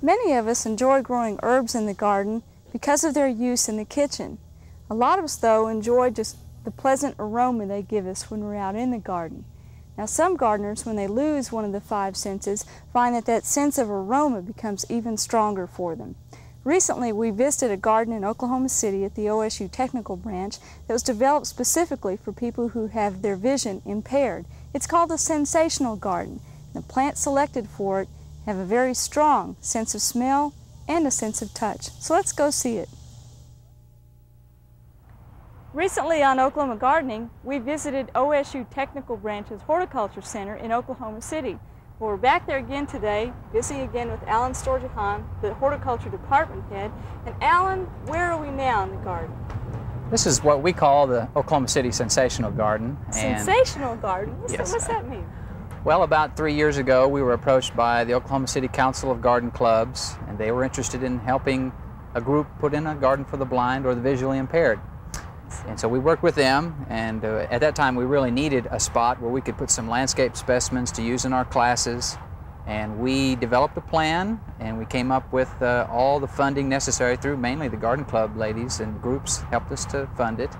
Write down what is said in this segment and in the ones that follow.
Many of us enjoy growing herbs in the garden because of their use in the kitchen. A lot of us, though, enjoy just the pleasant aroma they give us when we're out in the garden. Now, some gardeners, when they lose one of the five senses, find that that sense of aroma becomes even stronger for them. Recently, we visited a garden in Oklahoma City at the OSU Technical Branch that was developed specifically for people who have their vision impaired. It's called the Sensational Garden. The plants selected for it have a very strong sense of smell and a sense of touch. So let's go see it. Recently on Oklahoma Gardening, we visited OSU Technical Branch's Horticulture Center in Oklahoma City. Well, we're back there again today, visiting again with Allan Storjohann, the Horticulture Department Head. And Allan, where are we now in the garden? This is what we call the Oklahoma City Sensational Garden. Sensational Garden? What's that mean? Well, about 3 years ago, we were approached by the Oklahoma City Council of Garden Clubs, and they were interested in helping a group put in a garden for the blind or the visually impaired. And so we worked with them, and at that time we really needed a spot where we could put some landscape specimens to use in our classes. And we developed a plan, and we came up with all the funding necessary through mainly the garden club ladies, and groups helped us to fund it.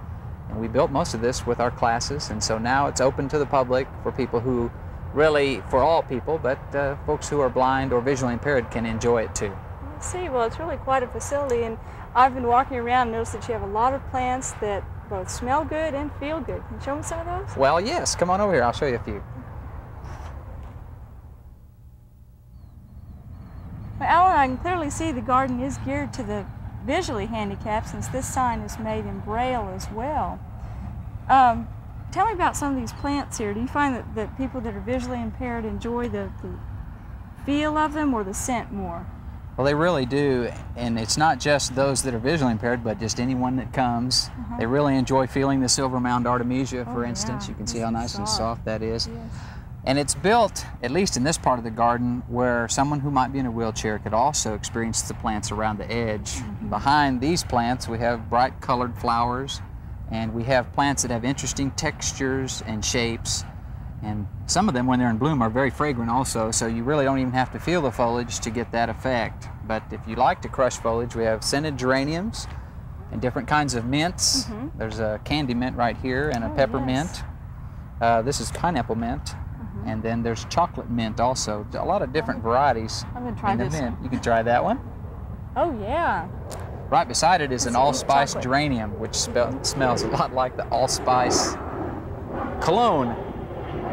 And we built most of this with our classes, and so now it's open to the public for people who really, for all people, but folks who are blind or visually impaired can enjoy it too. I see. Well, it's really quite a facility, and I've been walking around and noticed that you have a lot of plants that both smell good and feel good. Can you show me some of those? Well, yes. Come on over here. I'll show you a few. Well, Allan, I can clearly see the garden is geared to the visually handicapped, since this sign is made in Braille as well. Tell me about some of these plants here. Do you find that people that are visually impaired enjoy the feel of them or the scent more? Well, they really do, and it's not just those that are visually impaired, but just anyone that comes. They really enjoy feeling the silver mound artemisia, for instance. You can see how nice and soft that is. Yes. And it's built, at least in this part of the garden, where someone who might be in a wheelchair could also experience the plants around the edge. Behind these plants, we have bright colored flowers, and we have plants that have interesting textures and shapes. And some of them, when they're in bloom, are very fragrant also, so you really don't even have to feel the foliage to get that effect. But if you like to crush foliage, we have scented geraniums and different kinds of mints. There's a candy mint right here and a peppermint. This is pineapple mint. And then there's chocolate mint also. A lot of different varieties. I'm going to try this mint. You can try that one. Oh, yeah. Right beside it is an allspice geranium, which smells a lot like the allspice cologne.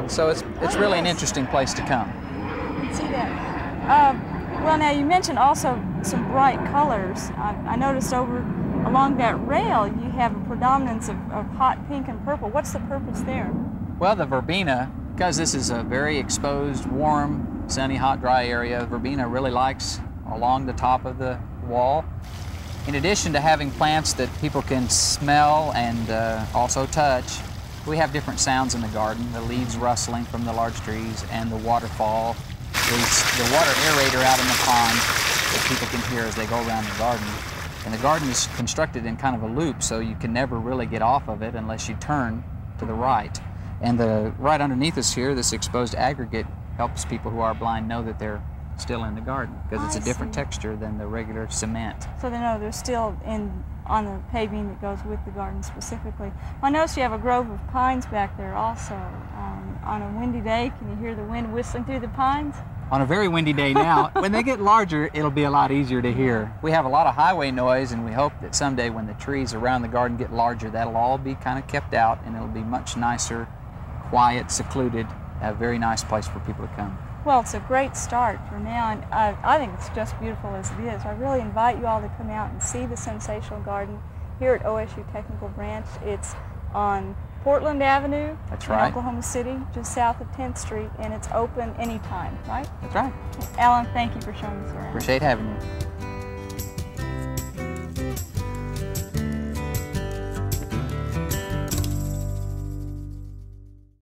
So it's really an interesting place to come. I can see that. Well, now you mentioned also some bright colors. I noticed over along that rail you have a predominance of hot pink and purple. What's the purpose there? Well, the verbena, because this is a very exposed, warm, sunny, hot, dry area, verbena really likes along the top of the wall. In addition to having plants that people can smell and also touch, we have different sounds in the garden, the leaves rustling from the large trees and the waterfall, the water aerator out in the pond that people can hear as they go around the garden. And the garden is constructed in kind of a loop, so you can never really get off of it unless you turn to the right. And right underneath us here, this exposed aggregate helps people who are blind know that they're still in the garden, because it's a different texture than the regular cement. So they know they're still on the paving that goes with the garden specifically. I notice you have a grove of pines back there also. On a windy day, can you hear the wind whistling through the pines? On a very windy day now. When they get larger, it'll be a lot easier to hear. We have a lot of highway noise, and we hope that someday when the trees around the garden get larger, that'll all be kind of kept out, and it'll be much nicer, quiet, secluded, a very nice place for people to come. Well, it's a great start for now, and I think it's just beautiful as it is. I really invite you all to come out and see the Sensational Garden here at OSU Technical Branch. It's on Portland Avenue in Oklahoma City, just south of 10th Street, and it's open anytime, right? That's right. Allan, thank you for showing us around. Appreciate having you.